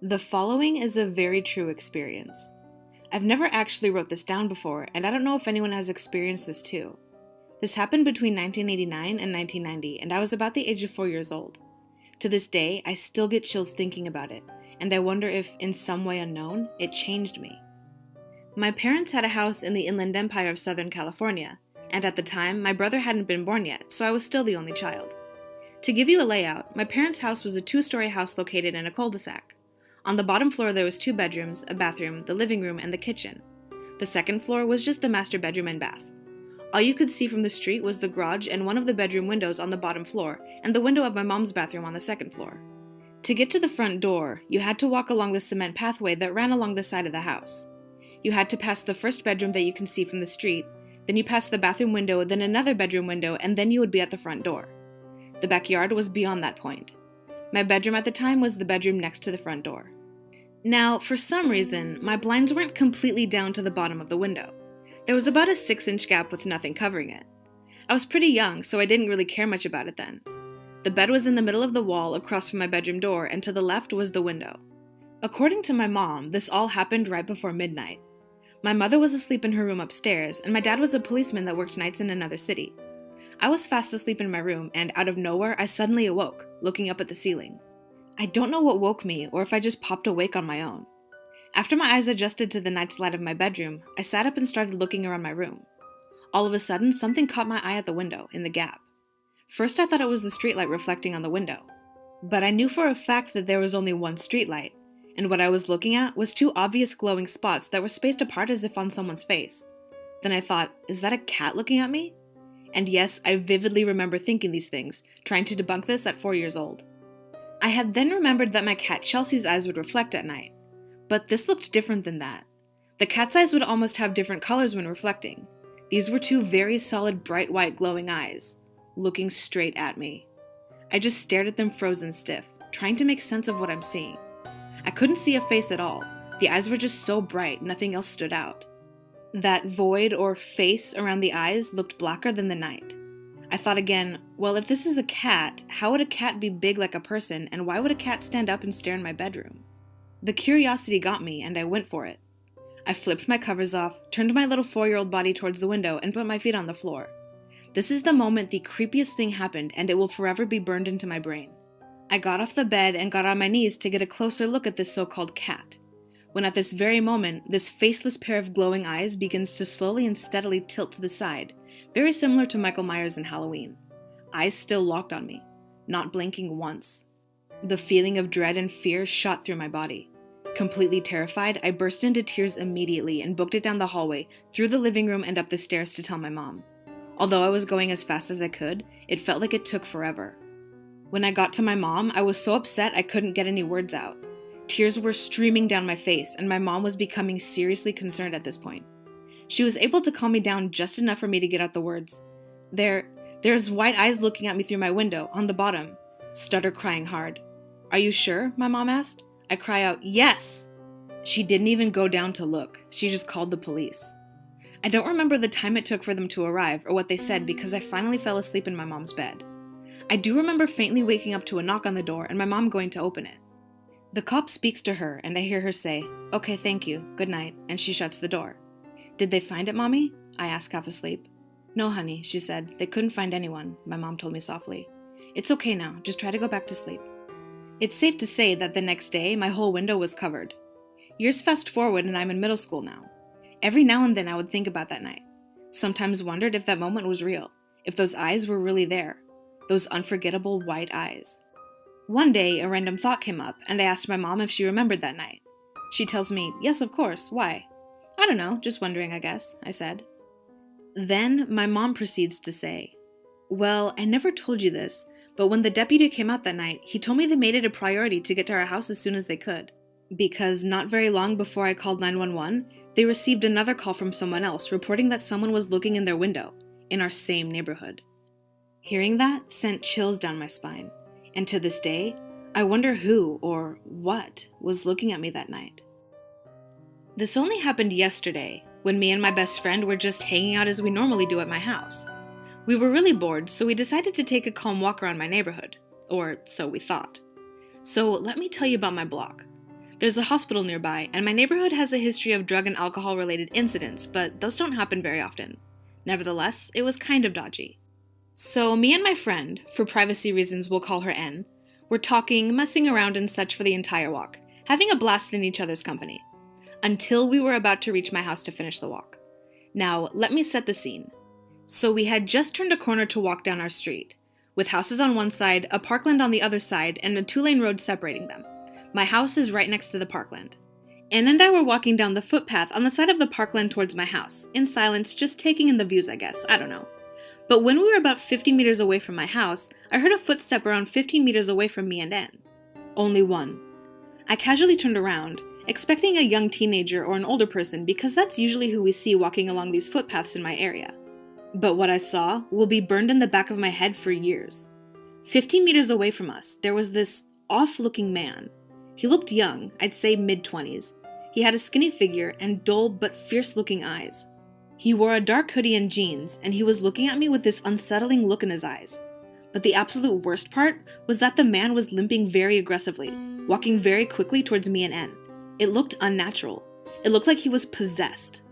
The following is a very true experience. I've never actually wrote this down before, and I don't know if anyone has experienced this too. This happened between 1989 and 1990, and I was about the age of 4 years old. To this day, I still get chills thinking about it, and I wonder if, in some way unknown, it changed me. My parents had a house in the Inland Empire of Southern California, and at the time, my brother hadn't been born yet, so I was still the only child. To give you a layout, my parents' house was a 2-story house located in a cul-de-sac. On the bottom floor there was 2 bedrooms, a bathroom, the living room, and the kitchen. The second floor was just the master bedroom and bath. All you could see from the street was the garage and one of the bedroom windows on the bottom floor, and the window of my mom's bathroom on the second floor. To get to the front door, you had to walk along the cement pathway that ran along the side of the house. You had to pass the first bedroom that you can see from the street, then you passed the bathroom window, then another bedroom window, and then you would be at the front door. The backyard was beyond that point. My bedroom at the time was the bedroom next to the front door. Now, for some reason, my blinds weren't completely down to the bottom of the window. There was about a 6-inch gap with nothing covering it. I was pretty young, so I didn't really care much about it then. The bed was in the middle of the wall across from my bedroom door, and to the left was the window. According to my mom, this all happened right before midnight. My mother was asleep in her room upstairs, and my dad was a policeman that worked nights in another city. I was fast asleep in my room, and out of nowhere, I suddenly awoke, looking up at the ceiling. I don't know what woke me, or if I just popped awake on my own. After my eyes adjusted to the night's light of my bedroom, I sat up and started looking around my room. All of a sudden, something caught my eye at the window, in the gap. First, I thought it was the streetlight reflecting on the window. But I knew for a fact that there was only one streetlight, and what I was looking at was 2 obvious glowing spots that were spaced apart as if on someone's face. Then I thought, is that a cat looking at me? And yes, I vividly remember thinking these things, trying to debunk this at 4 years old. I had then remembered that my cat Chelsea's eyes would reflect at night. But this looked different than that. The cat's eyes would almost have different colors when reflecting. These were 2 very solid, bright white glowing eyes, looking straight at me. I just stared at them frozen stiff, trying to make sense of what I'm seeing. I couldn't see a face at all. The eyes were just so bright, nothing else stood out. That void or face around the eyes looked blacker than the night. I thought again, well, if this is a cat, how would a cat be big like a person, and why would a cat stand up and stare in my bedroom? The curiosity got me, and I went for it. I flipped my covers off, turned my little 4-year-old body towards the window, and put my feet on the floor. This is the moment the creepiest thing happened, and it will forever be burned into my brain. I got off the bed and got on my knees to get a closer look at this so-called cat. When at this very moment, this faceless pair of glowing eyes begins to slowly and steadily tilt to the side, very similar to Michael Myers in Halloween. Eyes still locked on me, not blinking once. The feeling of dread and fear shot through my body. Completely terrified, I burst into tears immediately and booked it down the hallway, through the living room and up the stairs to tell my mom. Although I was going as fast as I could, it felt like it took forever. When I got to my mom, I was so upset I couldn't get any words out. Tears were streaming down my face, and my mom was becoming seriously concerned at this point. She was able to calm me down just enough for me to get out the words, There's white eyes looking at me through my window, on the bottom. Stutter crying hard. Are you sure? My mom asked. I cry out, yes! She didn't even go down to look. She just called the police. I don't remember the time it took for them to arrive or what they said because I finally fell asleep in my mom's bed. I do remember faintly waking up to a knock on the door and my mom going to open it. The cop speaks to her, and I hear her say, okay, thank you, good night, and she shuts the door. Did they find it, Mommy? I asked half asleep. No, honey, she said. They couldn't find anyone, my mom told me softly. It's okay now, just try to go back to sleep. It's safe to say that the next day, my whole window was covered. Years fast forward and I'm in middle school now. Every now and then I would think about that night. Sometimes wondered if that moment was real, if those eyes were really there, those unforgettable white eyes. One day, a random thought came up, and I asked my mom if she remembered that night. She tells me, yes, of course, why? I don't know, just wondering, I guess, I said. Then, my mom proceeds to say, well, I never told you this, but when the deputy came out that night, he told me they made it a priority to get to our house as soon as they could. Because not very long before I called 911, they received another call from someone else reporting that someone was looking in their window, in our same neighborhood. Hearing that sent chills down my spine. And to this day, I wonder who or what was looking at me that night. This only happened yesterday, when me and my best friend were just hanging out as we normally do at my house. We were really bored, so we decided to take a calm walk around my neighborhood. Or so we thought. So let me tell you about my block. There's a hospital nearby, and my neighborhood has a history of drug and alcohol-related incidents, but those don't happen very often. Nevertheless, it was kind of dodgy. So me and my friend, for privacy reasons we'll call her N, were talking, messing around and such for the entire walk, having a blast in each other's company, until we were about to reach my house to finish the walk. Now, let me set the scene. So we had just turned a corner to walk down our street, with houses on one side, a parkland on the other side, and a 2-lane road separating them. My house is right next to the parkland. Ann and I were walking down the footpath on the side of the parkland towards my house, in silence, just taking in the views, I guess, I don't know. But when we were about 50 meters away from my house, I heard a footstep around 15 meters away from me and Ann. Only one. I casually turned around, expecting a young teenager or an older person because that's usually who we see walking along these footpaths in my area. But what I saw will be burned in the back of my head for years. 15 meters away from us, there was this off-looking man. He looked young, I'd say mid-20s. He had a skinny figure and dull but fierce-looking eyes. He wore a dark hoodie and jeans, and he was looking at me with this unsettling look in his eyes. But the absolute worst part was that the man was limping very aggressively, walking very quickly towards me and N. It looked unnatural. It looked like he was possessed.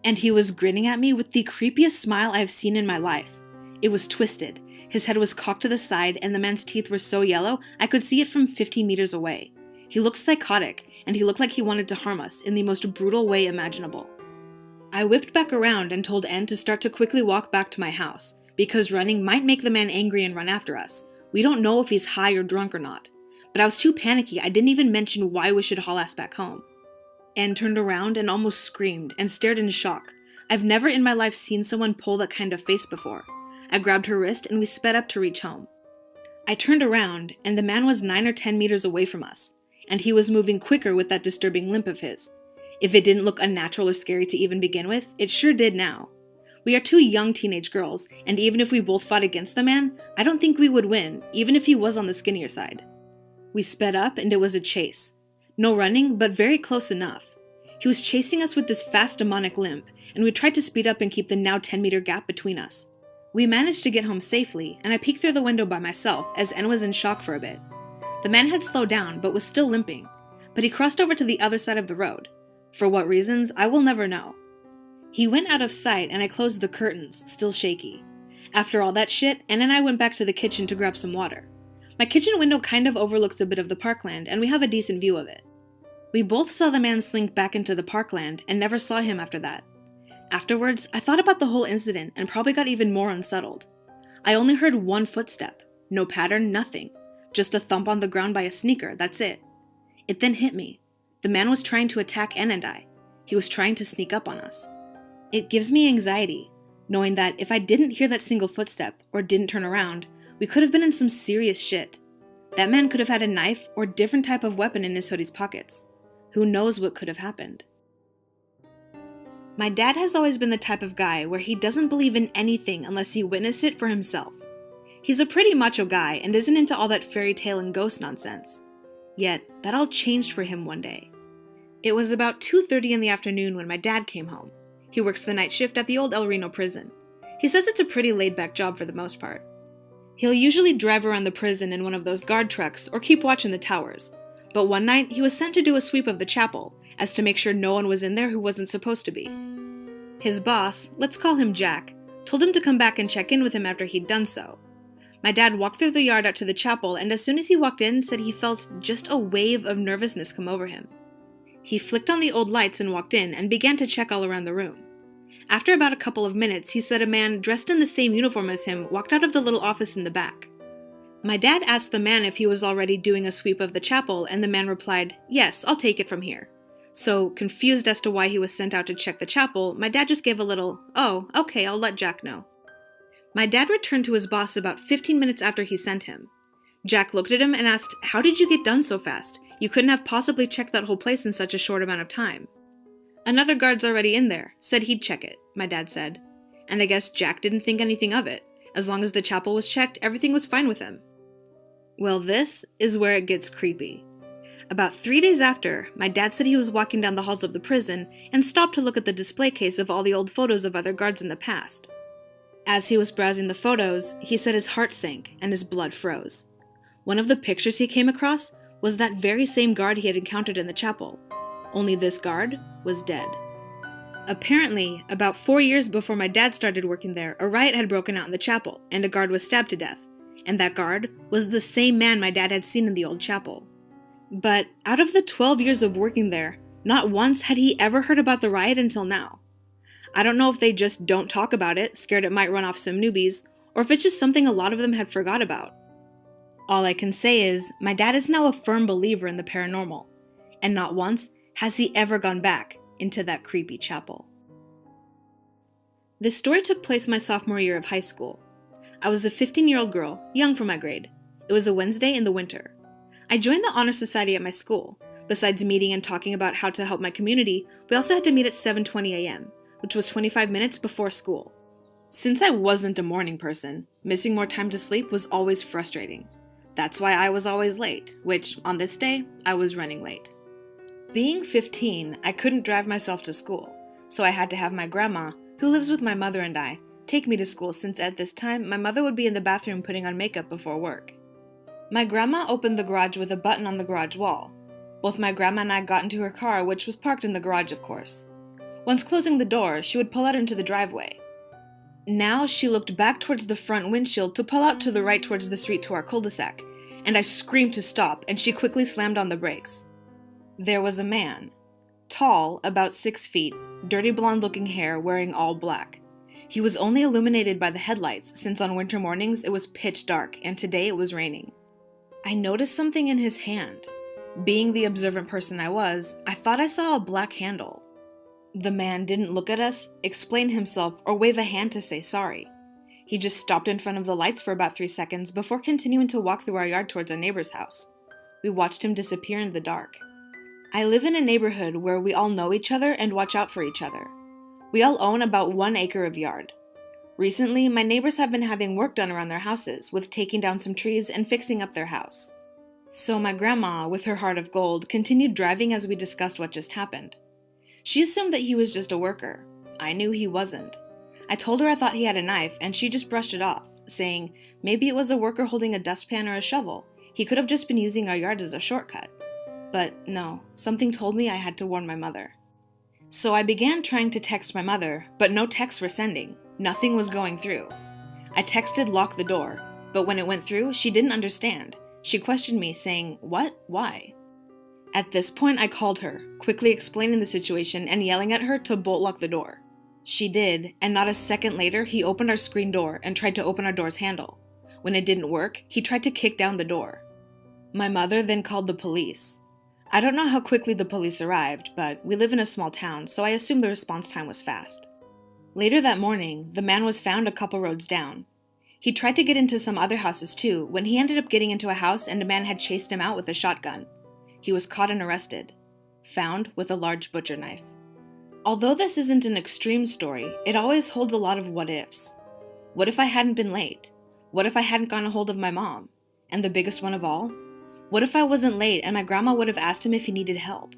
And he was grinning at me with the creepiest smile I've seen in my life. It was twisted. His head was cocked to the side, and the man's teeth were so yellow I could see it from 15 meters away. He looked psychotic, and he looked like he wanted to harm us in the most brutal way imaginable. I whipped back around and told N to start to quickly walk back to my house, because running might make the man angry and run after us. We don't know if he's high or drunk or not. But I was too panicky, I didn't even mention why we should haul ass back home. N turned around and almost screamed and stared in shock. I've never in my life seen someone pull that kind of face before. I grabbed her wrist and we sped up to reach home. I turned around and the man was 9 or 10 meters away from us. And he was moving quicker with that disturbing limp of his. If it didn't look unnatural or scary to even begin with, it sure did now. We are two young teenage girls, and even if we both fought against the man, I don't think we would win, even if he was on the skinnier side. We sped up and it was a chase. No running, but very close enough. He was chasing us with this fast demonic limp, and we tried to speed up and keep the now 10-meter gap between us. We managed to get home safely, and I peeked through the window by myself as N was in shock for a bit. The man had slowed down, but was still limping, but he crossed over to the other side of the road. For what reasons, I will never know. He went out of sight and I closed the curtains, still shaky. After all that shit, Ann and I went back to the kitchen to grab some water. My kitchen window kind of overlooks a bit of the parkland, and we have a decent view of it. We both saw the man slink back into the parkland and never saw him after that. Afterwards, I thought about the whole incident and probably got even more unsettled. I only heard one footstep. No pattern, nothing. Just a thump on the ground by a sneaker, that's it. It then hit me. The man was trying to attack Ann and I. He was trying to sneak up on us. It gives me anxiety, knowing that if I didn't hear that single footstep or didn't turn around, we could have been in some serious shit. That man could have had a knife or different type of weapon in his hoodie's pockets. Who knows what could have happened? My dad has always been the type of guy where he doesn't believe in anything unless he witnessed it for himself. He's a pretty macho guy and isn't into all that fairy tale and ghost nonsense. Yet, that all changed for him one day. It was about 2:30 in the afternoon when my dad came home. He works the night shift at the old El Reno prison. He says it's a pretty laid-back job for the most part. He'll usually drive around the prison in one of those guard trucks or keep watch in the towers. But one night, he was sent to do a sweep of the chapel, as to make sure no one was in there who wasn't supposed to be. His boss, let's call him Jack, told him to come back and check in with him after he'd done so. My dad walked through the yard out to the chapel, and as soon as he walked in, said he felt just a wave of nervousness come over him. He flicked on the old lights and walked in and began to check all around the room. After about a couple of minutes, he said a man dressed in the same uniform as him walked out of the little office in the back. My dad asked the man if he was already doing a sweep of the chapel, and the man replied, "Yes, I'll take it from here." So, confused as to why he was sent out to check the chapel, my dad just gave a little, "Oh, okay, I'll let Jack know." My dad returned to his boss about 15 minutes after he sent him. Jack looked at him and asked, "How did you get done so fast? You couldn't have possibly checked that whole place in such a short amount of time." "Another guard's already in there, said he'd check it," my dad said. And I guess Jack didn't think anything of it. As long as the chapel was checked, everything was fine with him. Well, this is where it gets creepy. About 3 days after, my dad said he was walking down the halls of the prison and stopped to look at the display case of all the old photos of other guards in the past. As he was browsing the photos, he said his heart sank and his blood froze. One of the pictures he came across was that very same guard he had encountered in the chapel, only this guard was dead. Apparently, about 4 years before my dad started working there, a riot had broken out in the chapel, and a guard was stabbed to death, and that guard was the same man my dad had seen in the old chapel. But out of the 12 years of working there, not once had he ever heard about the riot until now. I don't know if they just don't talk about it, scared it might run off some newbies, or if it's just something a lot of them had forgot about. All I can say is, my dad is now a firm believer in the paranormal, and not once has he ever gone back into that creepy chapel. This story took place my sophomore year of high school. I was a 15-year-old girl, young for my grade. It was a Wednesday in the winter. I joined the honor society at my school. Besides meeting and talking about how to help my community, we also had to meet at 7:20 a.m., which was 25 minutes before school. Since I wasn't a morning person, missing more time to sleep was always frustrating. That's why I was always late, which, on this day, I was running late. Being 15, I couldn't drive myself to school, so I had to have my grandma, who lives with my mother and I, take me to school since at this time my mother would be in the bathroom putting on makeup before work. My grandma opened the garage with a button on the garage wall. Both my grandma and I got into her car, which was parked in the garage, of course. Once closing the door, she would pull out into the driveway. Now she looked back towards the front windshield to pull out to the right towards the street to our cul-de-sac, and I screamed to stop, and she quickly slammed on the brakes. There was a man. Tall, about 6 feet, dirty blonde-looking hair, wearing all black. He was only illuminated by the headlights, since on winter mornings it was pitch dark, and today it was raining. I noticed something in his hand. Being the observant person I was, I thought I saw a black handle. The man didn't look at us, explain himself, or wave a hand to say sorry. He just stopped in front of the lights for about 3 seconds before continuing to walk through our yard towards our neighbor's house. We watched him disappear into the dark. I live in a neighborhood where we all know each other and watch out for each other. We all own about 1 acre of yard. Recently, my neighbors have been having work done around their houses, with taking down some trees and fixing up their house. So my grandma, with her heart of gold, continued driving as we discussed what just happened. She assumed that he was just a worker. I knew he wasn't. I told her I thought he had a knife, and she just brushed it off, saying maybe it was a worker holding a dustpan or a shovel. He could have just been using our yard as a shortcut. But no, something told me I had to warn my mother. So I began trying to text my mother, but no texts were sending. Nothing was going through. I texted lock the door, but when it went through, she didn't understand. She questioned me, saying, "What? Why?" At this point, I called her, quickly explaining the situation and yelling at her to bolt lock the door. She did, and not a second later, he opened our screen door and tried to open our door's handle. When it didn't work, he tried to kick down the door. My mother then called the police. I don't know how quickly the police arrived, but we live in a small town, so I assume the response time was fast. Later that morning, the man was found a couple roads down. He tried to get into some other houses too, when he ended up getting into a house and a man had chased him out with a shotgun. He was caught and arrested, found with a large butcher knife. Although this isn't an extreme story, it always holds a lot of what-ifs. What if I hadn't been late? What if I hadn't gotten a hold of my mom? And the biggest one of all? What if I wasn't late and my grandma would have asked him if he needed help?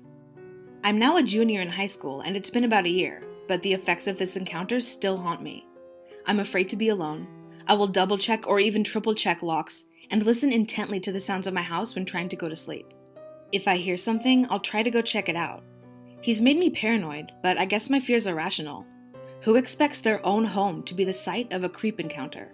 I'm now a junior in high school and it's been about a year, but the effects of this encounter still haunt me. I'm afraid to be alone. I will double-check or even triple-check locks and listen intently to the sounds of my house when trying to go to sleep. If I hear something, I'll try to go check it out. He's made me paranoid, but I guess my fears are rational. Who expects their own home to be the site of a creep encounter?